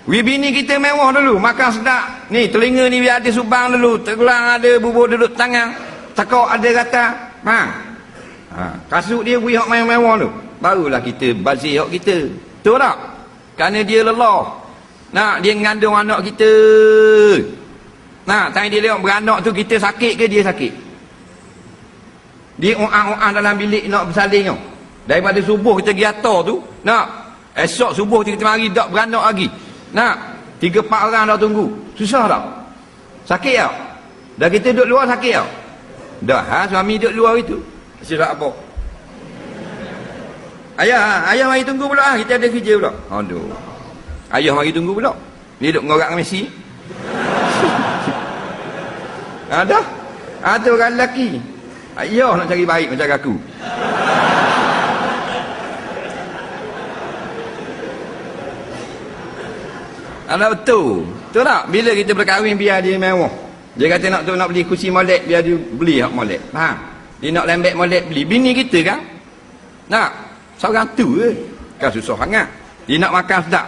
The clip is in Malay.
Bini kita mewah dulu, makan sedap. Ni telinga ni biar ada subang dulu, tegelang ada, bubur duduk tangan, tekok ada kata. Kasut dia beri hak mewah tu. Barulah kita bazir hak kita. Betul tak? Kerana dia lelah. Nak dia mengandung anak kita. Nak tanya dia lewat beranak tu kita sakit ke dia sakit? Dia oang-oang dalam bilik nak bersalin tu. Daripada subuh kita pergi atar tu, nak esok subuh kita mari dak beranak lagi. Nak 3-4 orang dah tunggu. Susah tak? Sakit tak? Dah kita duduk luar sakit tak? Dah suami duduk luar itu. Siap apa? Ayah mari tunggu pula, kita ada kerja pula. Aduh. Ayah mari tunggu pula. Dia duduk ngorak dengan Messi. Ada? Ada orang lelaki. Ayah nak cari baik macam aku. Ada betul. Betul tak? Bila kita berkahwin biar dia mewah. Dia kata nak beli kursi molek, biar dia beli hak molek. Faham? Dia nak lembek molek beli. Bini kita kan? Nak? Seorang tu ke? Kan susah sangat. Dia nak makan sedap.